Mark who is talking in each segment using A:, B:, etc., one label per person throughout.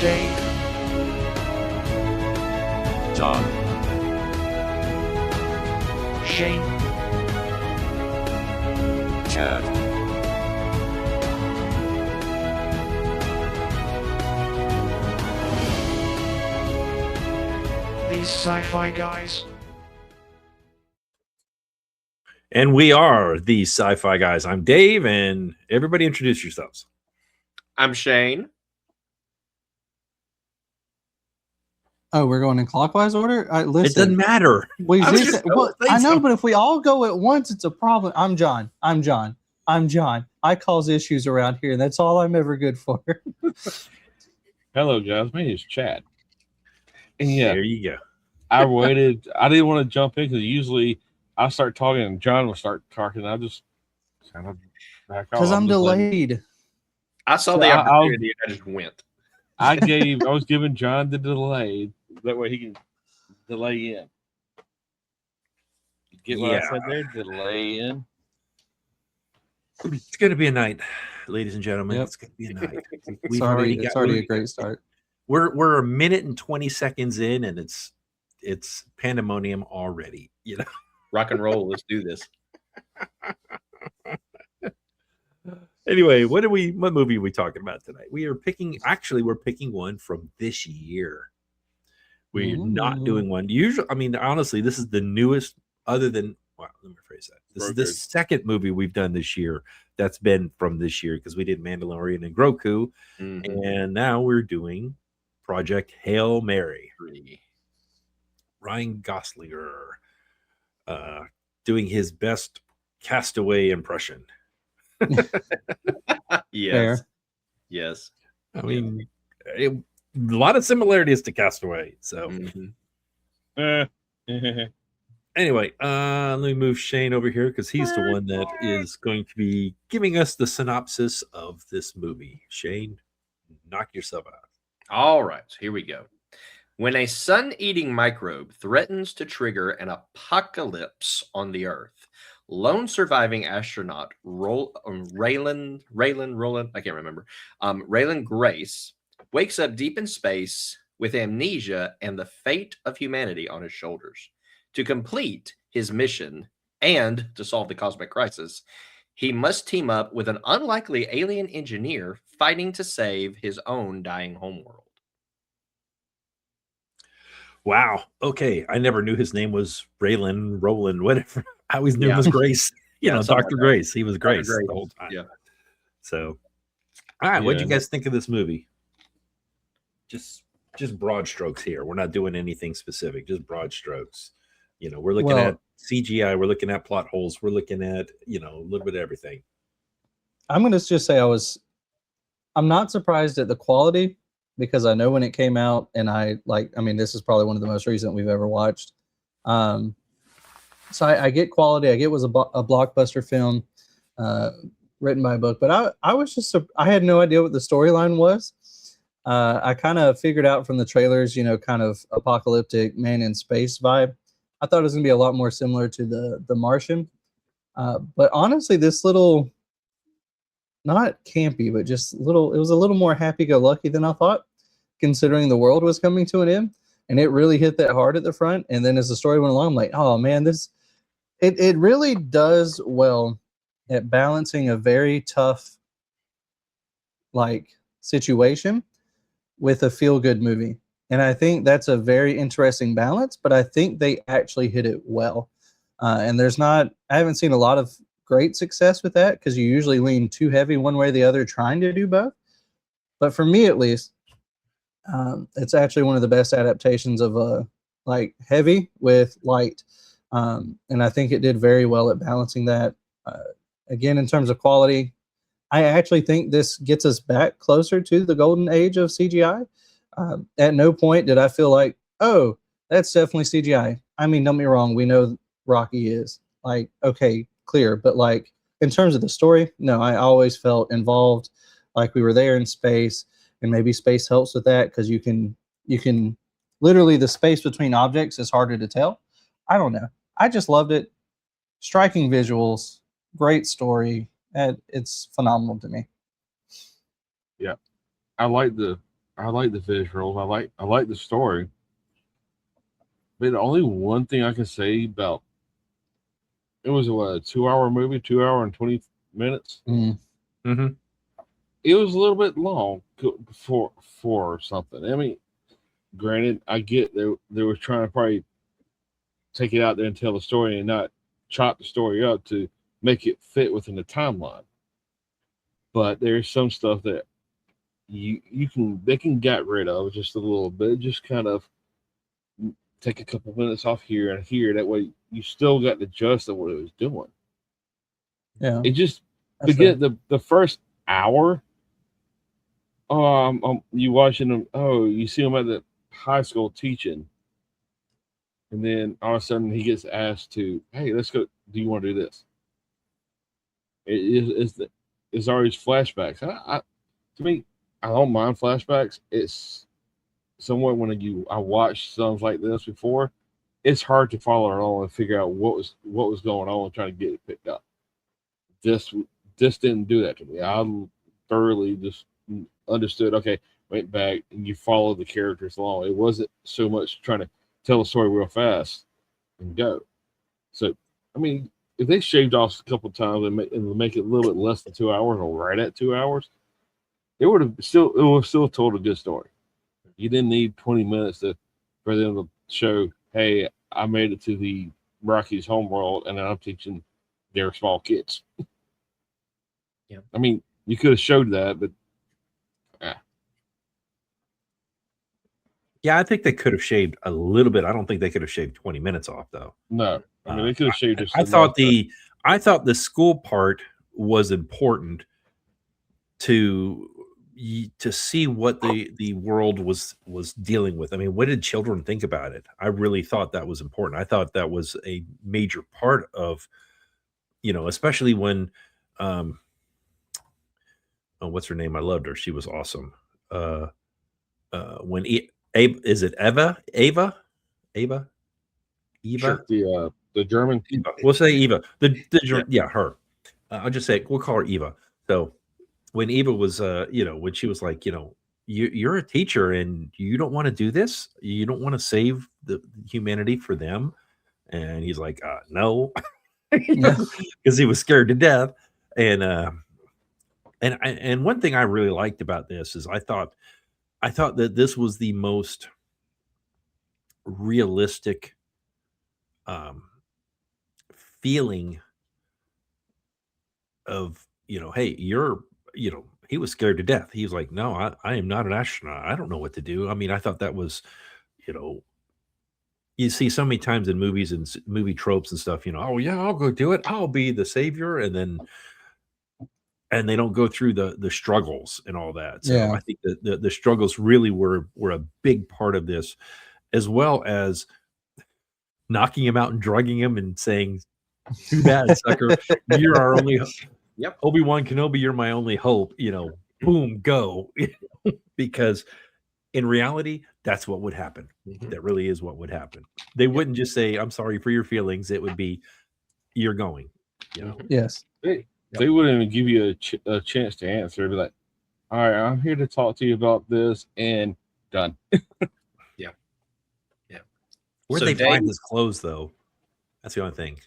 A: Dave,
B: John,
A: Shane,
B: Chad,
A: these Sci-Fi Guys.
C: And we are the Sci-Fi Guys. I'm Dave, and everybody introduce yourselves.
D: I'm Shane.
E: Oh, we're going in clockwise order? Listen,
C: It doesn't matter.
E: I know, but if we all go at once, it's a problem. I'm John. I cause issues around here. That's all I'm ever good for.
F: Hello, guys. My name is Chad. And yeah,
C: There you go.
F: I waited. I didn't want to jump in because usually I start talking and John will start talking. I just kind of back off.
E: Because I'm
F: just like-
E: delayed.
D: I saw
F: So
D: the
F: I'll-
D: opportunity and I just went.
F: I was giving John the delay. That way he can delay in. Get what I said there? Delay in.
C: It's going to be a night, ladies and gentlemen.
E: Yep.
C: It's going to be a night.
E: It's already a great start.
C: We're a minute and 20 seconds in, and it's pandemonium already. You know.
D: Rock and roll. Let's do this.
C: Anyway, what movie are we talking about tonight? We're picking one from this year. We're not doing one. Usually, I mean, honestly, this is the newest, other than, well, let me rephrase that. This is the second movie we've done this year that's been from this year, because we did Mandalorian and Grogu. And now we're doing Project Hail Mary. Ryan Goslinger doing his best Castaway impression.
D: Yes.
E: Fair.
D: Yes.
C: I mean, a lot of similarities to Castaway. So anyway, let me move Shane over here because he's the one that is going to be giving us the synopsis of this movie. Shane, knock yourself out.
D: All right. So here we go. When a sun-eating microbe threatens to trigger an apocalypse on the Earth, lone surviving astronaut Raylan Grace wakes up deep in space with amnesia and the fate of humanity on his shoulders. To complete his mission and to solve the cosmic crisis, he must team up with an unlikely alien engineer fighting to save his own dying homeworld.
C: Wow. Okay. I never knew his name was Roland, whatever. I always knew it was Grace. Dr.
D: like
C: Grace. He was Grace
D: Grace.
C: the whole time.
D: Yeah.
C: So, all right. What'd you guys think of this movie? Just broad strokes here. We're not doing anything specific, just broad strokes. We're looking at CGI. We're looking at plot holes. We're looking at, a little bit of everything.
E: I'm going to just say I'm not surprised at the quality, because I know when it came out, and this is probably one of the most recent we've ever watched. So I get quality. I get it was a blockbuster film written by a book, but I had no idea what the storyline was. I kind of figured out from the trailers, kind of apocalyptic man in space vibe. I thought it was going to be a lot more similar to the Martian. But honestly, this little, not campy, but just it was a little more happy-go-lucky than I thought, considering the world was coming to an end. And it really hit that hard at the front. And then as the story went along, I'm like, oh man, it really does well at balancing a very tough situation with a feel-good movie. And I think that's a very interesting balance, but I think they actually hit it well. And I haven't seen a lot of great success with that, because you usually lean too heavy one way or the other trying to do both. But for me, at least, it's actually one of the best adaptations of heavy with light. And I think it did very well at balancing that. Again, in terms of quality, I actually think this gets us back closer to the golden age of CGI. At no point did I feel like, oh, that's definitely CGI. I mean, don't get me wrong, we know Rocky is okay, clear, but in terms of the story, no, I always felt involved, like we were there in space, and maybe space helps with that, because you can literally, the space between objects is harder to tell. I don't know. I just loved it. Striking visuals, great story. It's phenomenal to me.
F: Yeah. I like the I like the visuals. I like the story. But only one thing I can say about it was a 2-hour movie, 2 hour and 20 minutes.
C: Mm-hmm.
F: It was a little bit long for something. I mean, granted, I get they were trying to probably take it out there and tell the story and not chop the story up to make it fit within the timeline. But there's some stuff that they can get rid of just a little bit, just kind of take a couple minutes off here and here. That way, you still got the gist of what it was doing.
E: Yeah,
F: It just
E: that's
F: forget the first hour. You watching them. Oh, you see him at the high school teaching, and then all of a sudden he gets asked to, "Hey, let's go. Do you want to do this?" It's always flashbacks. To me, I don't mind flashbacks. It's somewhat when I watched something like this before, it's hard to follow along and figure out what was going on and trying to get it picked up. This didn't do that to me. I thoroughly just understood. Okay, went back and you followed the characters along. It wasn't so much trying to tell a story real fast and go. So, I mean, if they shaved off a couple times and make it a little bit less than 2 hours or right at 2 hours, it would have still told a good story. You didn't need 20 minutes for them to show, hey, I made it to the Rockies homeworld and I'm teaching their small kids.
D: Yeah.
F: I mean, you could have showed that, but
C: Yeah, I think they could have shaved a little bit. I don't think they could have shaved 20 minutes off, though.
F: no. I mean, they could have shaved just
C: I thought the school part was important to see what the world was dealing with. I mean, what did children think about it? I really thought that was important. I thought that was a major part of, especially when, what's her name? I loved her. She was awesome. When is it Eva?
F: Sure. The German.
C: Eva. We'll say Eva.
F: Yeah.
C: Yeah, her. I'll just say we'll call her Eva. So when Eva was, when she was like, you're a teacher and you don't want to do this, you don't want to save the humanity for them, and he's like, no, because he was scared to death. And one thing I really liked about this is I thought that this was the most realistic feeling of, hey, he was scared to death. He was like, no, I am not an astronaut. I don't know what to do. I mean, I thought that was, you see so many times in movies and movie tropes and stuff, oh yeah, I'll go do it. I'll be the savior. And they don't go through the struggles and all that. So
E: Yeah.
C: I think that the struggles really were a big part of this, as well as knocking him out and drugging him and saying, too bad, sucker. You're our only
D: Yep.
C: Obi-Wan Kenobi, you're my only hope. Boom, go. Because in reality, that's what would happen.
D: Mhm.
C: That really is what would happen. They wouldn't just say, I'm sorry for your feelings. It would be, you're going.
E: Yes.
F: They wouldn't even give you a chance to answer. They'd be like, all right, I'm here to talk to you about this, and done.
C: Where'd
D: So
C: they
D: Dave-
C: find his clothes, though? That's the only thing.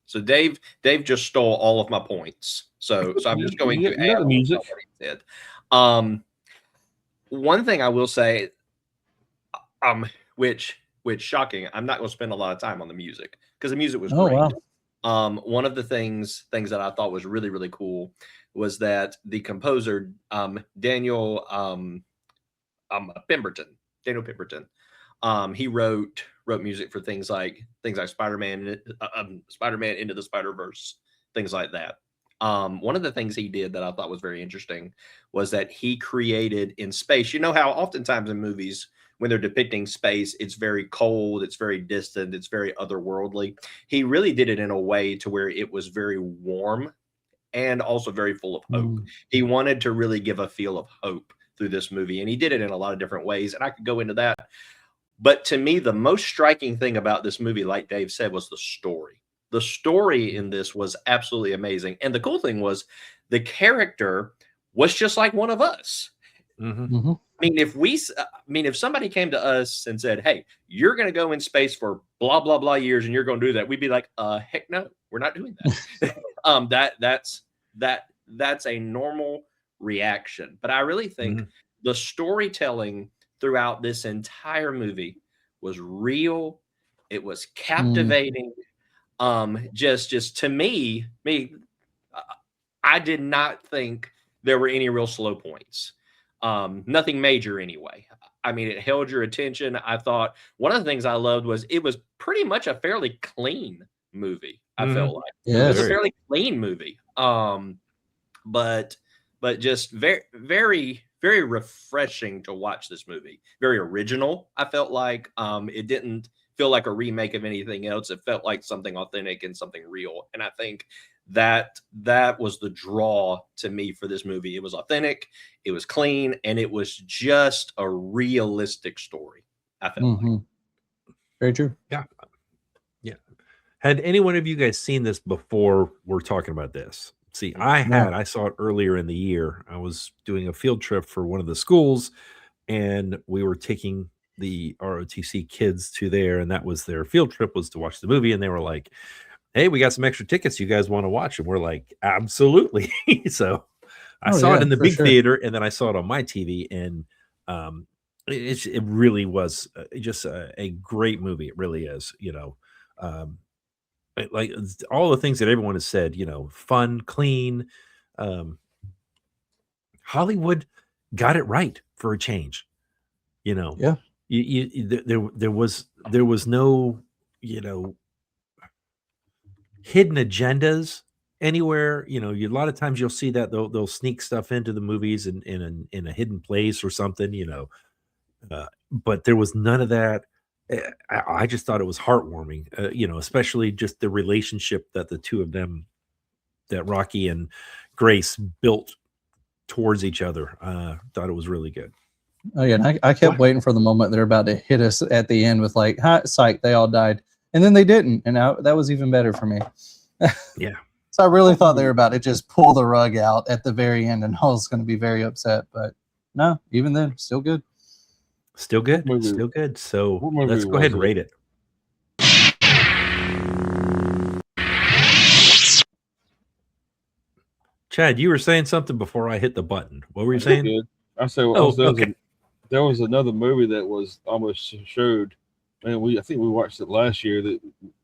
D: So Dave just stole all of my points. So I'm just going
F: You
D: to
F: got
D: add
F: the
D: on
F: music.
D: what he said. One thing I will say, which shocking, I'm not going to spend a lot of time on the music because the music was
E: Oh,
D: great.
E: wow.
D: One of the things that I thought was really, really cool was that the composer, Daniel Pemberton, he wrote music for things like Spider-Man, Spider-Man Into the Spider-Verse, things like that. One of the things he did that I thought was very interesting was that he created in space. You know how oftentimes in movies, when they're depicting space, it's very cold, it's very distant, it's very otherworldly. He really did it in a way to where it was very warm and also very full of hope. He wanted to really give a feel of hope through this movie, and he did it in a lot of different ways, and I could go into that. But to me, the most striking thing about this movie, like Dave said, was the story. The story in this was absolutely amazing. And the cool thing was the character was just like one of us.
C: Mm-hmm.
D: I mean, if somebody came to us and said, "Hey, you're going to go in space for blah blah blah years, and you're going to do that," we'd be like, "Heck no, we're not doing that." That's a normal reaction. But I really think the storytelling throughout this entire movie was real. It was captivating. Just to me, I did not think there were any real slow points. Nothing major anyway. I mean, it held your attention. I thought one of the things I loved was it was pretty much a fairly clean movie. I felt like it was a fairly clean movie. But just very, very, very refreshing to watch this movie. Very original. I felt like it didn't feel like a remake of anything else. It felt like something authentic and something real. And I think that was the draw to me for this movie. It was authentic, it was clean, and it was just a realistic story. I felt like.
E: Very true.
C: Yeah. Had any one of you guys seen this before we're talking about this? See, I saw it earlier in the year. I was doing a field trip for one of the schools, and we were taking the ROTC kids to there, and that was their field trip, was to watch the movie. And they were like, "Hey, we got some extra tickets you guys want to watch?" And we're like, "Absolutely." So I saw it in the big theater, and then I saw it on my TV, and it really was just a great movie. It really is, like all the things that everyone has said, fun, clean. Hollywood got it right for a change. There was no, hidden agendas anywhere. A lot of times you'll see that they'll sneak stuff into the movies in a hidden place or something, but there was none of that. I just thought it was heartwarming, especially just the relationship that the two of them, that Rocky and Grace, built towards each other. Thought it was really good.
E: Oh yeah, and I kept waiting for the moment they're about to hit us at the end with like, "Hi, psych, they all died," and then they didn't, and that was even better for me.
C: Yeah.
E: So I really thought they were about to just pull the rug out at the very end, and I was going to be very upset, but no, even then, still good.
C: Still good. Still good. So let's go ahead and rate it. Chad, you were saying something before I hit the button. What were you saying?
F: I said, there was another movie that was almost showed, and I think we watched it last year, that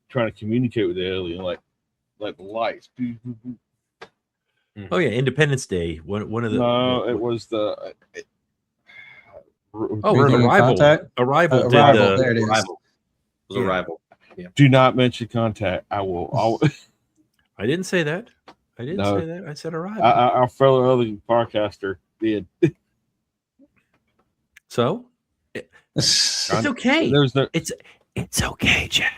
F: trying to communicate with the alien, like the lights.
C: Oh yeah, Independence Day. One of the.
F: No, it was the.
C: Arrival. Arrival.
E: There it is.
D: Arrival. It was Arrival. Yeah.
F: Do not mention Contact. I will.
C: I didn't say that. I didn't say that. I said Arrival.
F: Our fellow other podcaster did.
C: So it's okay. It's okay, Chad.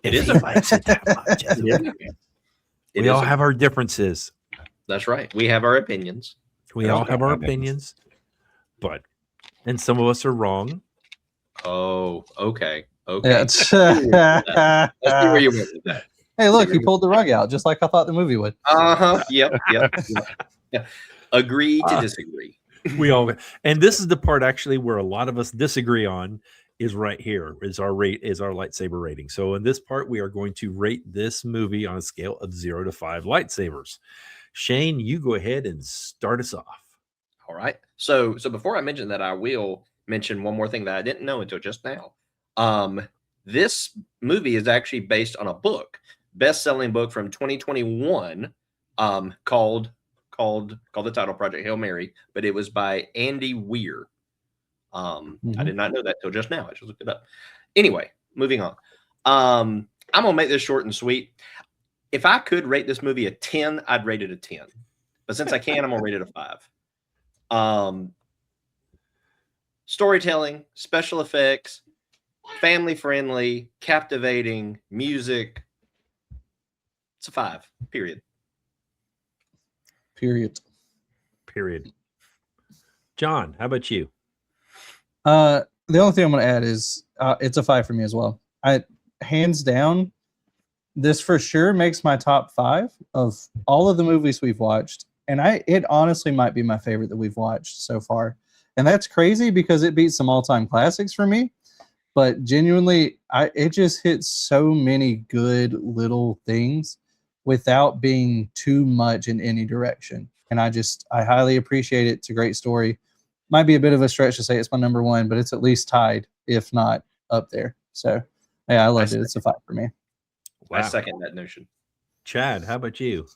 D: It is.
C: Likes it that much. We all have our differences.
D: That's right. We have our opinions.
C: We all have our opinions, and some of us are wrong.
D: Oh, okay.
E: Let's
D: see where you went with that.
E: Hey, look, he pulled the rug out just like I thought the movie would.
D: Yep. Yeah. Agree to disagree.
C: We all, and this is the part actually where a lot of us disagree on, is right here, is our lightsaber rating. So in this part, we are going to rate this movie on a scale of 0 to 5 lightsabers. Shane, you go ahead and start us off.
D: All right. So before I mention that, I will mention one more thing that I didn't know until just now. This movie is actually based on a book, best-selling book from 2021, called the title Project Hail Mary, but it was by Andy Weir. I did not know that till just now. I just looked it up. Anyway, moving on. I'm gonna make this short and sweet. If I could rate this movie a 10, I'd rate it a 10. But since I can't, I'm gonna rate it a 5. Storytelling, special effects, family friendly, captivating, music. It's a 5. Period.
C: John, how about you?
E: The only thing I'm going to add is it's a 5 for me as well. Hands down, this for sure makes my top 5 of all of the movies we've watched. and it honestly might be my favorite that we've watched so far. And that's crazy because it beats some all-time classics for me. But genuinely, it just hits so many good little things without being too much in any direction. And I highly appreciate it. It's a great story. Might be a bit of a stretch to say it's my number one, but it's at least tied, if not up there. So yeah, I loved it. It's a 5 for me.
D: I second that notion.
C: Chad, how about you?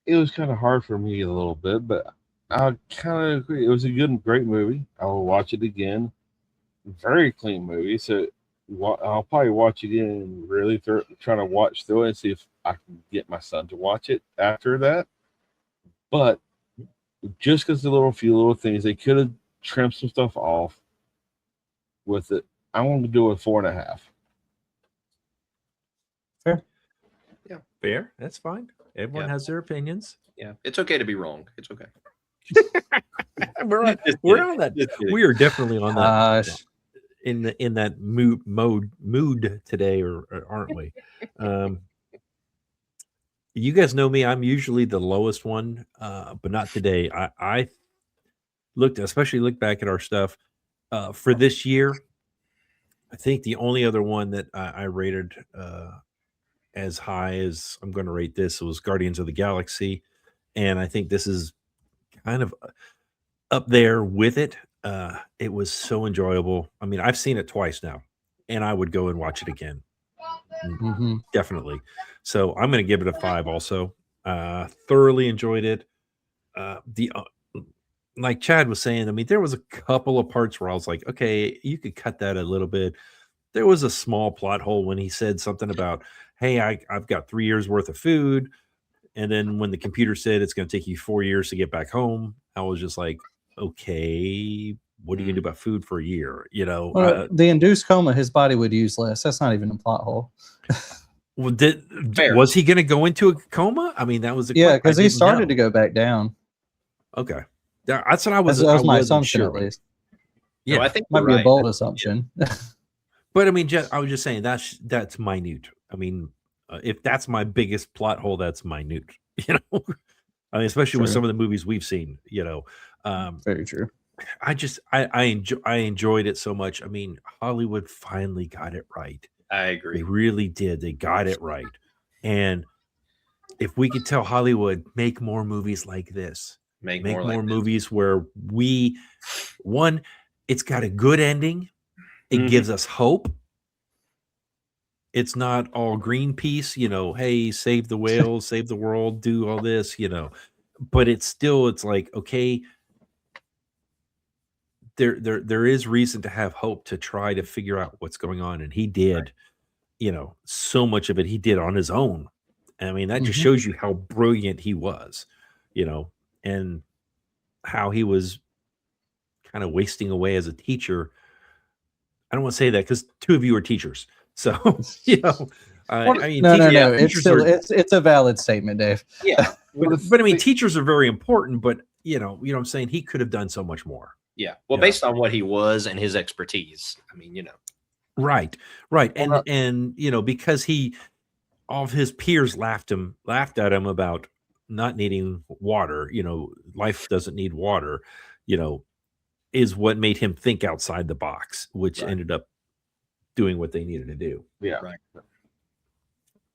F: It was kind of hard for me a little bit, but I kind of agree. It was a great movie. I will watch it again. Very clean movie. So I'll probably watch it again and really try to watch through it and see if I can get my son to watch it after that. But just because the few little things, they could have trimmed some stuff off with it. I want to do a 4.5.
E: Fair.
D: Yeah.
C: Fair. That's fine. Everyone has their opinions.
D: Yeah. It's okay to be wrong. It's okay.
C: we're on that. We are definitely on that.
E: Gosh.
C: In that mood today, or aren't we? You guys know me. I'm usually the lowest one, but not today. I looked back at our stuff for this year. I think the only other one that I rated as high as I'm going to rate this was Guardians of the Galaxy, and I think this is kind of up there with it. It was so enjoyable. I mean, I've seen it twice now, and I would go and watch it again.
E: Mm-hmm.
C: Definitely. So I'm going to give it a 5 also. Thoroughly enjoyed it. Like Chad was saying, I mean, there was a couple of parts where I was like, okay, you could cut that a little bit. There was a small plot hole when he said something about, hey, I've got 3 years worth of food. And then when the computer said it's going to take you 4 years to get back home, I was just like, okay, what are you going to do about food for a year? You know,
E: The induced coma, his body would use less. That's not even a plot hole.
C: Well, was he going to go into a coma? I mean, that was
E: because he started to go back down.
C: Okay, that's what I was.
E: That was my assumption, at least.
C: Yeah,
D: no, I think
E: might be a bold assumption.
C: But I mean, I was just saying that's minute. I mean, if that's my biggest plot hole, that's minute. You know, I mean, especially with some of the movies we've seen. You know,
E: very true.
C: I enjoyed it so much. I mean, Hollywood finally got it right.
D: I agree.
C: They really did. They got it right. And if we could tell Hollywood, make more movies like this, make more movies where it's got a good ending. It gives us hope. It's not all Greenpeace, you know, hey, save the whales, save the world, do all this, you know, but it's like, okay, there is reason to have hope to try to figure out what's going on. And he did, you know, so much of it he did on his own. I mean, that just shows you how brilliant he was, you know, and how he was kind of wasting away as a teacher. I don't want to say that because 2 of you are teachers. So, you know, I mean,
E: no. It's a valid statement, Dave.
D: Yeah.
C: but I mean, teachers are very important, but you know what I'm saying? He could have done so much more.
D: Yeah. Well, based on what he was and his expertise. I mean, you know.
C: Right. And you know, because all of his peers laughed at him about not needing water, you know, life doesn't need water, you know, is what made him think outside the box, which ended up doing what they needed to do.
F: Yeah.
D: Right.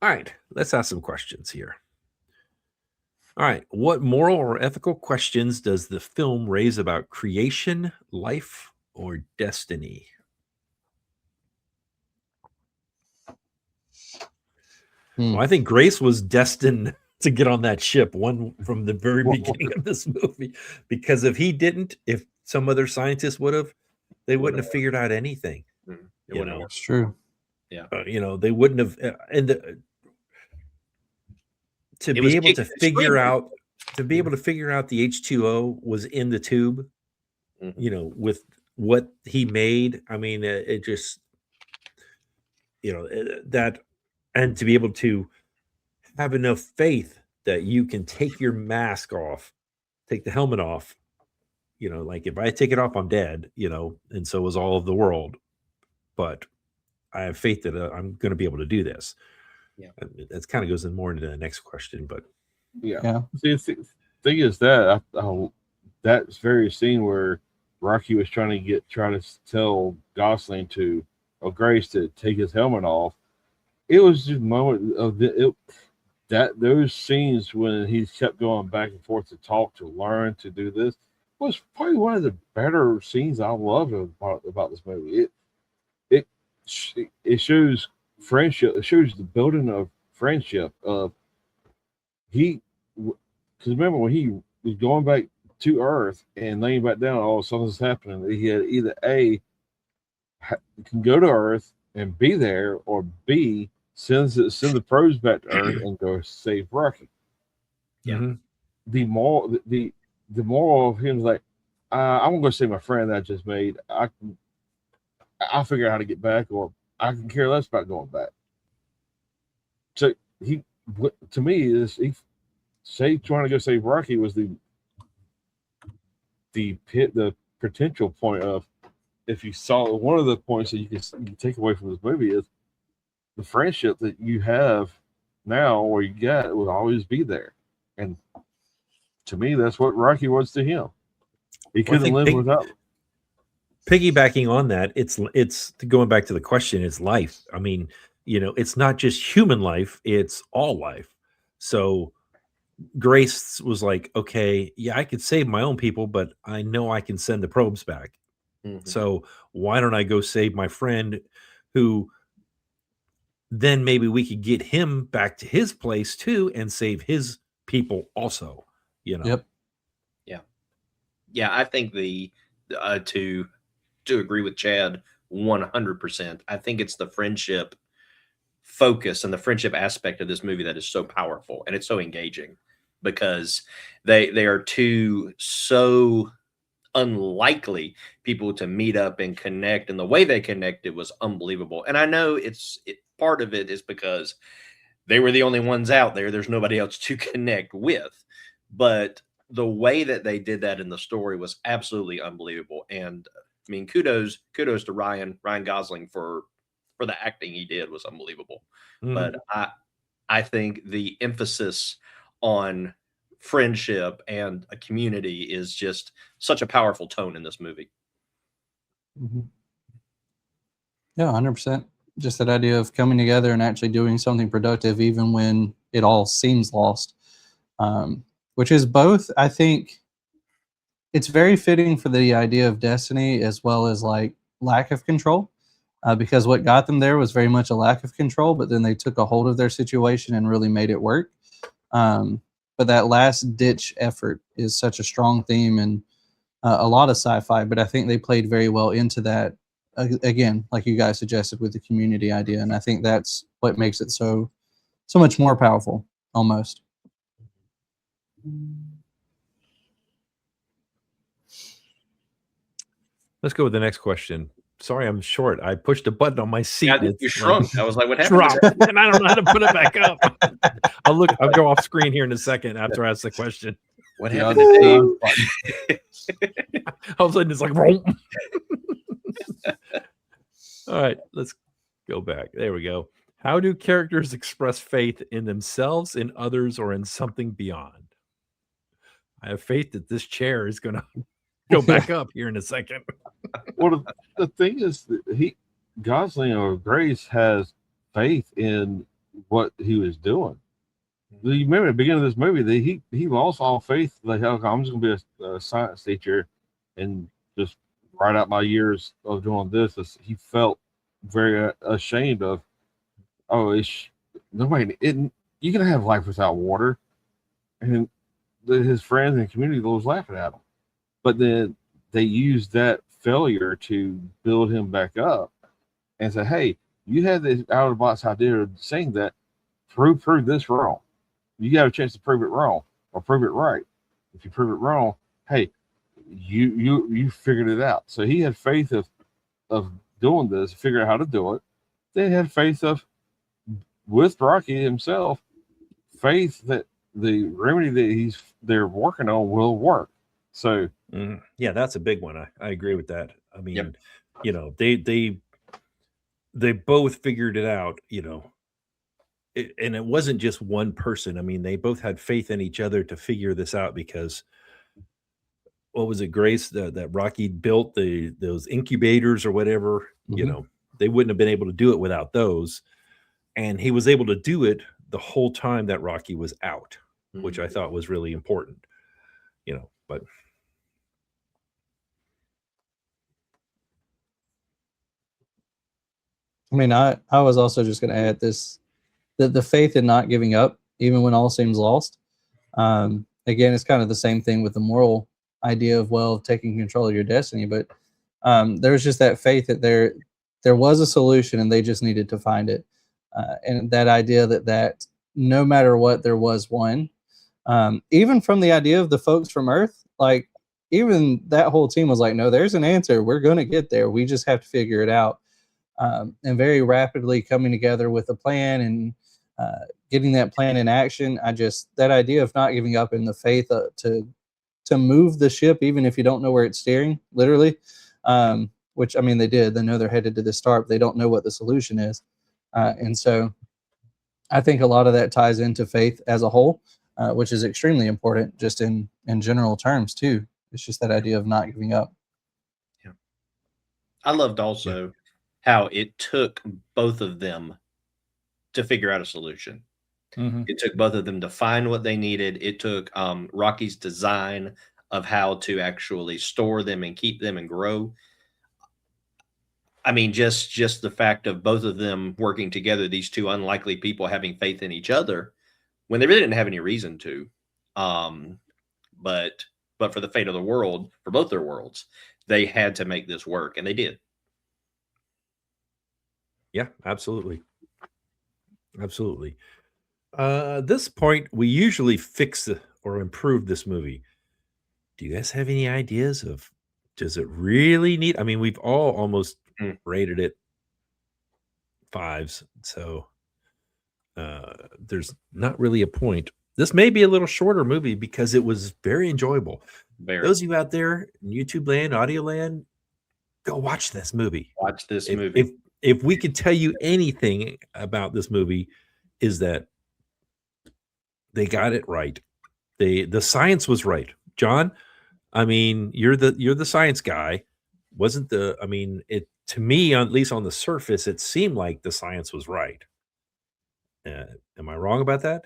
C: All right. Let's ask some questions here. All right. What moral or ethical questions does the film raise about creation, life, or destiny? Well, I think Grace was destined to get on that ship from the very beginning of this movie, because if some other scientists would have, they wouldn't have figured out anything. You know,
E: it's true.
D: Yeah.
C: You know, they wouldn't have, to be able to figure out the H2O was in the tube, you know, with what he made. I mean, it just, you know, that, and to be able to have enough faith that you can take your mask off, take the helmet off, you know, like if I take it off, I'm dead, you know, and so is all of the world. But I have faith that I'm going to be able to do this.
D: Yeah.
C: That kind of goes in more into the next question, but
E: Yeah.
F: See, the thing is that that very scene where Rocky was trying to tell Gosling or Grace to take his helmet off. It was just a moment of those scenes when he's kept going back and forth to talk, to learn, to do this was probably one of the better scenes I love about this movie. It shows friendship. It shows the building of friendship. Because remember when he was going back to Earth and laying back down, all something's happening. He had either can go to Earth and be there, or B, send the probes back to Earth and go save Rocky.
D: Yeah.
C: Mm-hmm.
F: The moral of him is like, I'm gonna go save my friend that I just made. I'll figure out how to get back, or I can care less about going back. So to me, trying to go save Rocky was the potential point of, if you saw one of the points that you can take away from this movie is the friendship that you have now, or you got, will always be there. And to me, that's what Rocky was to him. He couldn't live without.
C: Piggybacking on that, it's going back to the question, it's life. I mean, it's not just human life, it's all life. So Grace was like, okay, yeah, I could save my own people, but I know I can send the probes back.
D: Mhm.
C: So why don't I go save my friend, who then maybe we could get him back to his place too and save his people also,
E: Yep.
D: Yeah, I think to agree with Chad 100%. I think it's the friendship focus and the friendship aspect of this movie that is so powerful, and it's so engaging, because they are two so unlikely people to meet up and connect, and the way they connected was unbelievable. And I know part of it is because they were the only ones out there. There's nobody else to connect with, but the way that they did that in the story was absolutely unbelievable. And I mean, kudos to Ryan Gosling for the acting he did was unbelievable.
C: Mhm.
D: But I think the emphasis on friendship and a community is just such a powerful tone in this movie.
E: Mm-hmm. Yeah, 100%. Just that idea of coming together and actually doing something productive, even when it all seems lost, which is both, I think, it's very fitting for the idea of destiny as well as like lack of control, because what got them there was very much a lack of control, but then they took a hold of their situation and really made it work. But that last ditch effort is such a strong theme in a lot of sci-fi, but I think they played very well into that, again, like you guys suggested, with the community idea. And I think that's what makes it so much more powerful, almost.
C: Let's go with the next question. Sorry, I'm short. I pushed a button on my seat.
D: Yeah,
C: and
D: you
C: it's
D: shrunk. I was like, what happened?
C: dropped, and I don't know how to put it back up. I'll go off screen here in a second after I ask the question.
D: What
E: Yeah,
D: happened to Dave?
C: All of a sudden, it's like, vroom. All right, let's go back. There we go. How do characters express faith in themselves, in others, or in something beyond? I have faith that this chair is going to go back up here in a second.
F: Well, the thing is that Gosling or Grace has faith in what he was doing. You remember at the beginning of this movie that he lost all faith. Like, okay, I'm just going to be a science teacher and just write out my years of doing this. He felt very ashamed of, nobody. You can have life without water, and his friends and community was laughing at him. But then they used that failure to build him back up and say, hey, you had this out of the box idea of saying that, prove this wrong. You got a chance to prove it wrong or prove it right. If you prove it wrong, hey, you figured it out. So he had faith of doing this, figure out how to do it. Then he had faith with Rocky himself, faith that the remedy that they're working on will work. So
C: yeah, that's a big one. I agree with that. I mean,
D: Yep.
C: they both figured it out, and it wasn't just one person. I mean, they both had faith in each other to figure this out because what was it, Grace, that Rocky built those incubators or whatever, you
E: Mhm.
C: know, they wouldn't have been able to do it without those. And he was able to do it the whole time that Rocky was out, which I thought was really important, you know, but
E: I mean, I was also just going to add this, the faith in not giving up, even when all seems lost. Again, it's kind of the same thing with the moral idea of, well, taking control of your destiny. But there was just that faith that there was a solution and they just needed to find it. And that idea that no matter what, there was one. Even from the idea of the folks from Earth, like even that whole team was like, no, there's an answer. We're going to get there. We just have to figure it out. And very rapidly coming together with a plan and getting that plan in action. That idea of not giving up in the faith to move the ship, even if you don't know where it's steering, literally, which I mean, they did. They know they're headed to the start, but they don't know what the solution is. And so I think a lot of that ties into faith as a whole, which is extremely important just in general terms too. It's just that idea of not giving up.
D: Yeah. I loved also how it took both of them to figure out a solution. It took both of them to find what they needed. It took Rocky's design of how to actually store them and keep them and grow. I mean, just the fact of both of them working together, these two unlikely people having faith in each other when they really didn't have any reason to. But for the fate of the world, for both their worlds, they had to make this work, and they did.
C: yeah, absolutely. Absolutely. At this point, we usually fix or improve this movie. Do you guys have any ideas of, does it really need? I mean, we've all almost rated it 5s, so there's not really a point. This may be a little shorter movie because it was very enjoyable. Those of you out there in YouTube land, audio land, go watch this movie.
D: Watch this movie.
C: If we could tell you anything about this movie, is that they got it right. The science was right. John, I mean, you're the science guy. It, to me, at least on the surface, it seemed like the science was right. Am I wrong about that?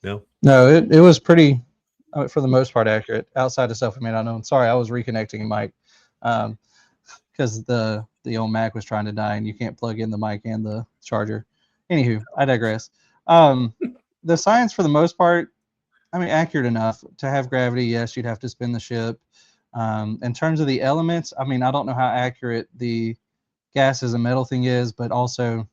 C: No.
E: It was pretty, for the most part, accurate. Outside of stuff we may not know. Sorry, I was reconnecting Mike, because the old Mac was trying to die, and you can't plug in the mic and the charger. Anywho, I digress. The science, for the most part, I mean, accurate enough to have gravity. Yes, you'd have to spin the ship. In terms of the elements, I mean, I don't know how accurate the gas as a metal thing is, but also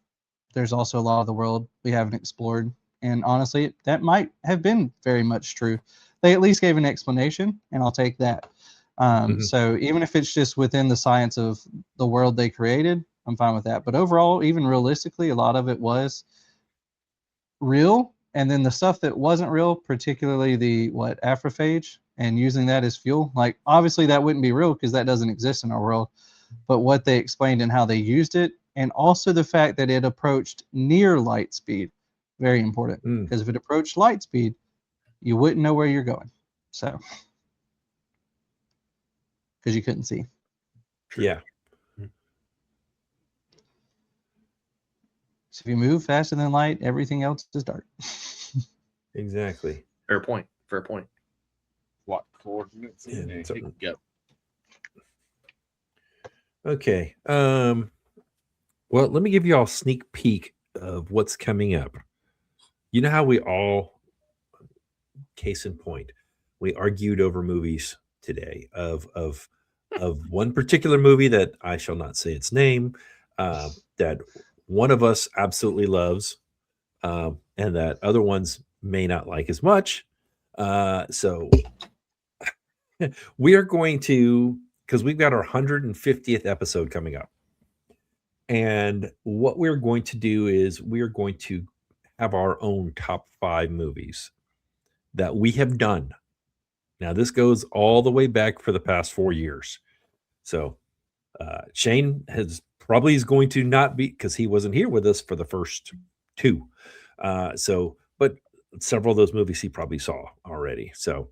E: there's also a lot of the world we haven't explored. And honestly, that might have been very much true. They at least gave an explanation, and I'll take that. So even if it's just within the science of the world they created, I'm fine with that. But overall, even realistically, a lot of it was real. And then the stuff that wasn't real, particularly the aphrophage, and using that as fuel, like obviously that wouldn't be real because that doesn't exist in our world. But what they explained and how they used it, and also the fact that it approached near light speed, very important. Because if it approached light speed, you wouldn't know where you're going. So, because you couldn't see.
C: Yeah.
E: So if you move faster than light, everything else is dark.
C: Exactly.
D: Fair point. Fair point.
F: What coordinates?
C: Yeah,
F: Yep.
C: Okay. Well, let me give you all a sneak peek of what's coming up. You know how we all, case in point, we argued over movies today of one particular movie that I shall not say its name, that one of us absolutely loves, and that other ones may not like as much. So we are going to, because we've got our 150th episode coming up. And what we're going to do is we're going to have our own top 5 movies that we have done. Now, this goes all the way back for the past 4 years. So Shane has probably is going to not be, because he wasn't here with us for the first two. But several of those movies he probably saw already. So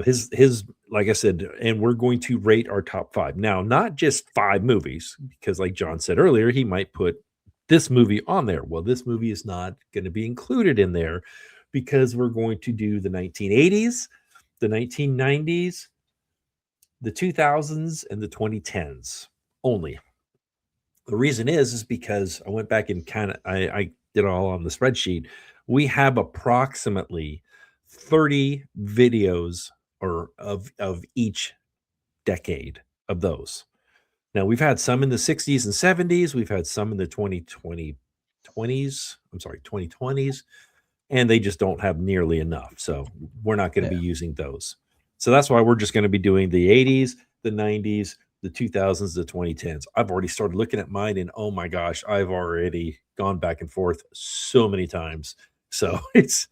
C: his like I said, and we're going to rate our top 5 now, not just 5 movies, because like John said earlier, he might put this movie on there. Well, this movie is not going to be included in there because we're going to do the 1980s, the 1990s, the 2000s, and the 2010s only. The reason is because I went back and I did it all on the spreadsheet. We have approximately 30 videos of each decade of those. Now, we've had some in the 60s and 70s. We've had some in the 2020s, and they just don't have nearly enough. So we're not going to be using those. So that's why we're just going to be doing the 80s, the 90s, the 2000s, the 2010s. I've already started looking at mine, and oh my gosh, I've already gone back and forth so many times. So it's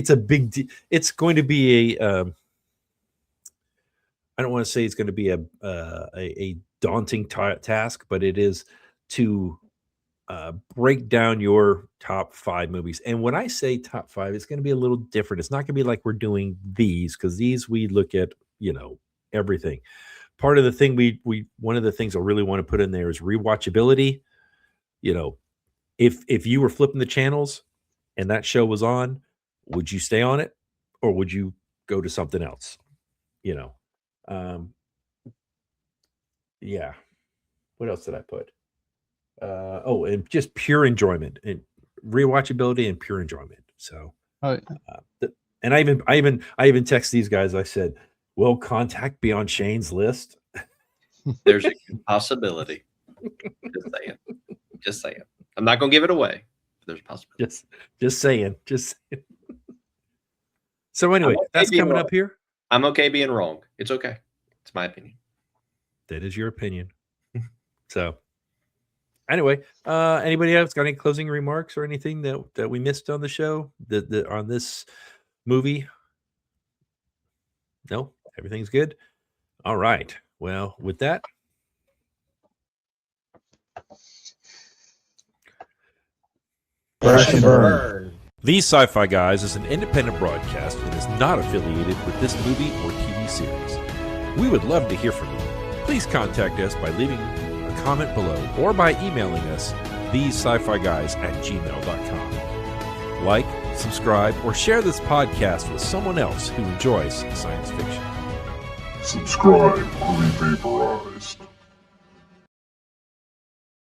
C: a big deal. It's going to be I don't want to say it's going to be a daunting task, but it is to break down your top 5 movies. And when I say top 5, it's going to be a little different. It's not going to be like we're doing these, because these we look at, everything. Part of the thing one of the things I really want to put in there is rewatchability. If you were flipping the channels and that show was on, would you stay on it or would you go to something else? Yeah. What else did I put? And just pure enjoyment and rewatchability and pure enjoyment. So, and I even text these guys. I said, "Will contact be on Shane's list?"
D: There's a possibility. Just saying. I'm not going to give it away. There's a possibility.
C: Just saying. So anyway, that's coming up here.
D: I'm okay being wrong. It's okay. It's my opinion.
C: That is your opinion. So anyway, anybody else got any closing remarks or anything that we missed on the show on this movie? No, everything's good. All right. Well, with that,
E: Crash and burn.
C: The Sci-Fi Guys is an independent broadcast and is not affiliated with this movie or TV series. We would love to hear from you. Please contact us by leaving a comment below or by emailing us TheseSciFiGuys@gmail.com. Like, subscribe, or share this podcast with someone else who enjoys science fiction.
G: Subscribe or be vaporized.